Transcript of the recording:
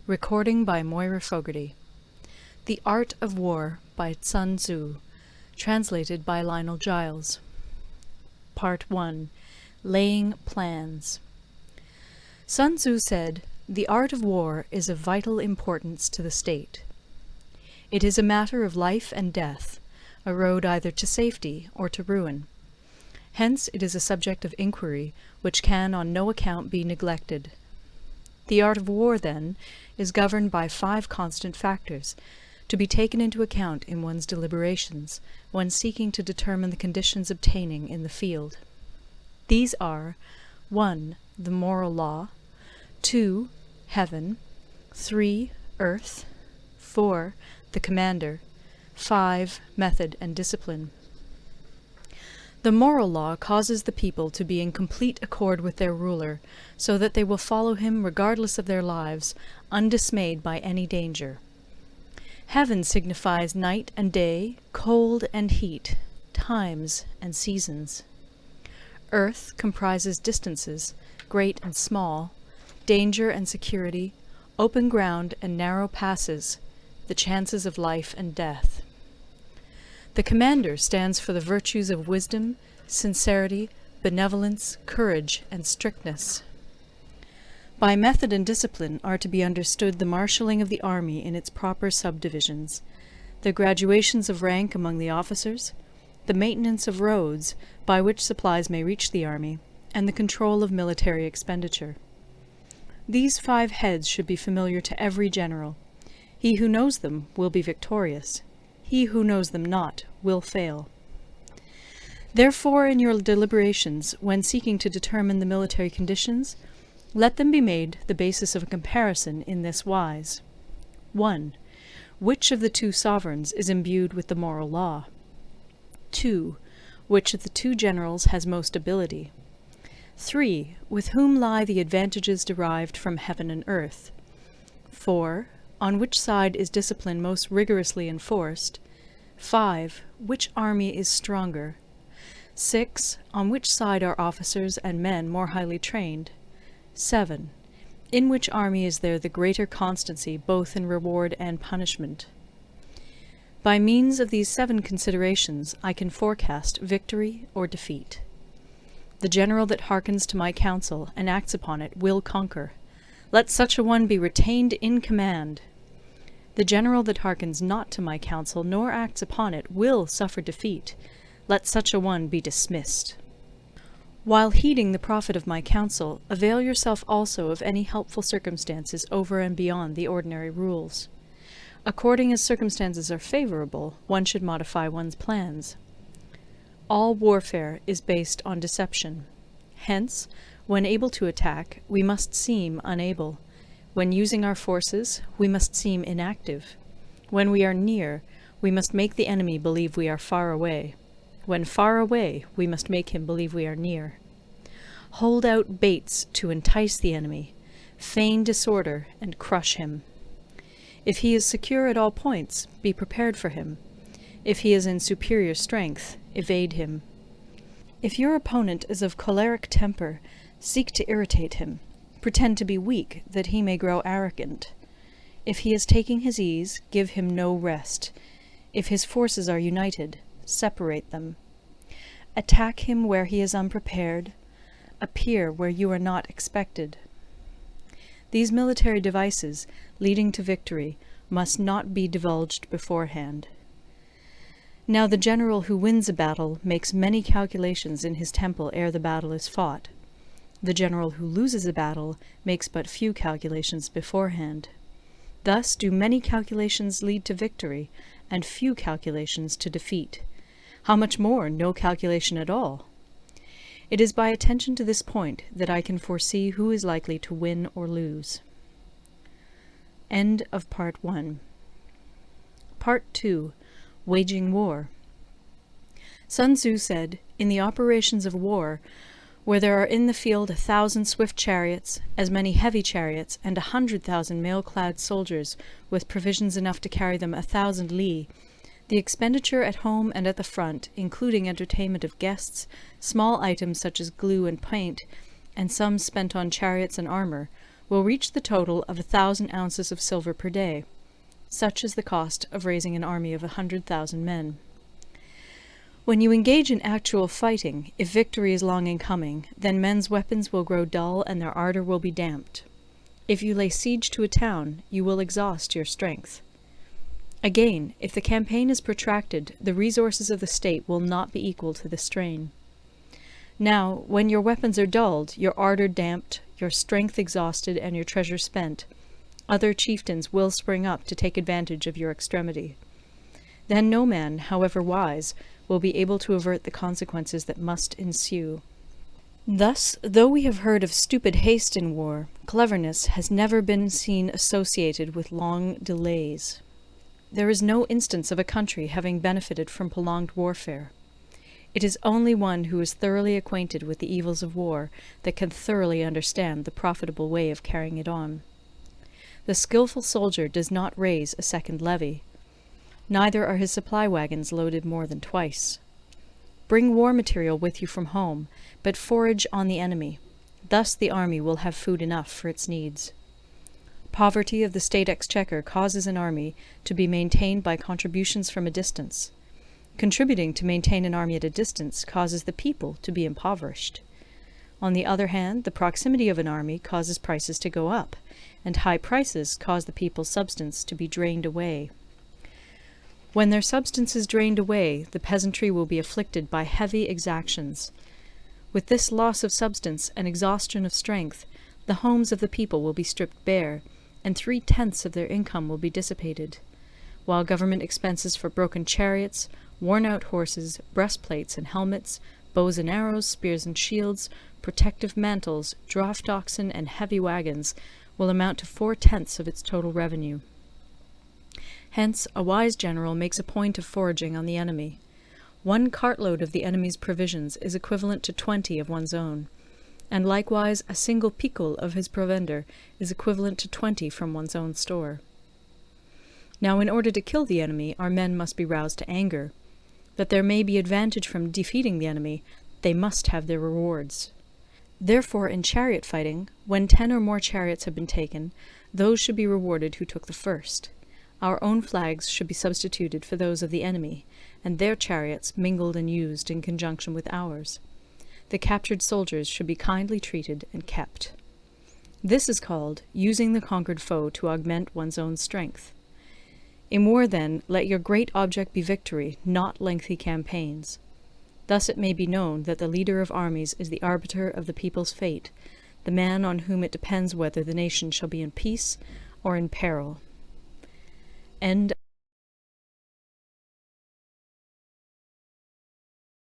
Recording by Moira Fogarty. The Art of War by Sun Tzu. Translated by Lionel Giles. Part 1. Laying Plans. Sun Tzu said, "The art of war is of vital importance to the state. It is a matter of life and death, a road either to safety or to ruin. Hence it is a subject of inquiry which can on no account be neglected. The art of war, then, is governed by 5 constant factors, to be taken into account in one's deliberations, when seeking to determine the conditions obtaining in the field. These are 1. The moral law, 2. Heaven, 3. Earth, 4. The commander, 5. Method and discipline. The moral law causes the people to be in complete accord with their ruler, so that they will follow him regardless of their lives, undismayed by any danger. Heaven signifies night and day, cold and heat, times and seasons. Earth comprises distances, great and small, danger and security, open ground and narrow passes, the chances of life and death. The commander stands for the virtues of wisdom, sincerity, benevolence, courage, and strictness. By method and discipline are to be understood the marshalling of the army in its proper subdivisions, the graduations of rank among the officers, the maintenance of roads by which supplies may reach the army, and the control of military expenditure. These 5 heads should be familiar to every general. He who knows them will be victorious. He who knows them not will fail. Therefore, in your deliberations, when seeking to determine the military conditions, let them be made the basis of a comparison in this wise. 1. Which of the 2 sovereigns is imbued with the moral law? 2. Which of the 2 generals has most ability? 3. With whom lie the advantages derived from heaven and earth? 4. On which side is discipline most rigorously enforced? 5. Which army is stronger? 6. On which side are officers and men more highly trained? 7. In which army is there the greater constancy both in reward and punishment? By means of these 7 considerations I can forecast victory or defeat. The general that hearkens to my counsel and acts upon it will conquer. Let such a one be retained in command. The general that hearkens not to my counsel nor acts upon it will suffer defeat. Let such a one be dismissed. While heeding the profit of my counsel, avail yourself also of any helpful circumstances over and beyond the ordinary rules. According as circumstances are favorable, one should modify one's plans. All warfare is based on deception. Hence, when able to attack, we must seem unable. When using our forces, we must seem inactive. When we are near, we must make the enemy believe we are far away. When far away, we must make him believe we are near. Hold out baits to entice the enemy. Feign disorder and crush him. If he is secure at all points, be prepared for him. If he is in superior strength, evade him. If your opponent is of choleric temper, seek to irritate him. Pretend to be weak, that he may grow arrogant. If he is taking his ease, give him no rest. If his forces are united, separate them. Attack him where he is unprepared. Appear where you are not expected. These military devices, leading to victory, must not be divulged beforehand. Now the general who wins a battle makes many calculations in his temple ere the battle is fought. The general who loses a battle makes but few calculations beforehand. Thus do many calculations lead to victory, and few calculations to defeat. How much more no calculation at all? It is by attention to this point that I can foresee who is likely to win or lose. End of Part 1. Part 2. Waging War. Sun Tzu said, "In the operations of war, where there are in the field 1,000 swift chariots, as many heavy chariots, and 100,000 mail-clad soldiers, with provisions enough to carry them 1,000 li, the expenditure at home and at the front, including entertainment of guests, small items such as glue and paint, and sums spent on chariots and armour, will reach the total of 1,000 ounces of silver per day. Such is the cost of raising an army of 100,000 men. When you engage in actual fighting, if victory is long in coming, then men's weapons will grow dull and their ardour will be damped. If you lay siege to a town, you will exhaust your strength. Again, if the campaign is protracted, the resources of the state will not be equal to the strain. Now, when your weapons are dulled, your ardour damped, your strength exhausted, and your treasure spent, other chieftains will spring up to take advantage of your extremity. Then no man, however wise, will be able to avert the consequences that must ensue. Thus, though we have heard of stupid haste in war, cleverness has never been seen associated with long delays. There is no instance of a country having benefited from prolonged warfare. It is only one who is thoroughly acquainted with the evils of war that can thoroughly understand the profitable way of carrying it on. The skilful soldier does not raise a second levy. Neither are his supply wagons loaded more than twice. Bring war material with you from home, but forage on the enemy. Thus the army will have food enough for its needs. Poverty of the state exchequer causes an army to be maintained by contributions from a distance. Contributing to maintain an army at a distance causes the people to be impoverished. On the other hand, the proximity of an army causes prices to go up, and high prices cause the people's substance to be drained away. When their substance is drained away, the peasantry will be afflicted by heavy exactions. With this loss of substance and exhaustion of strength, the homes of the people will be stripped bare, and 3/10 of their income will be dissipated, while government expenses for broken chariots, worn-out horses, breastplates and helmets, bows and arrows, spears and shields, protective mantles, draught oxen, and heavy wagons will amount to 4/10 of its total revenue. Hence, a wise general makes a point of foraging on the enemy. 1 cartload of the enemy's provisions is equivalent to 20 of one's own, and likewise a single picul of his provender is equivalent to 20 from one's own store. Now, in order to kill the enemy, our men must be roused to anger. That there may be advantage from defeating the enemy, they must have their rewards. Therefore, in chariot fighting, when 10 or more chariots have been taken, those should be rewarded who took the first. Our own flags should be substituted for those of the enemy, and their chariots mingled and used in conjunction with ours. The captured soldiers should be kindly treated and kept. This is called using the conquered foe to augment one's own strength. In war, then, let your great object be victory, not lengthy campaigns. Thus it may be known that the leader of armies is the arbiter of the people's fate, the man on whom it depends whether the nation shall be in peace or in peril. End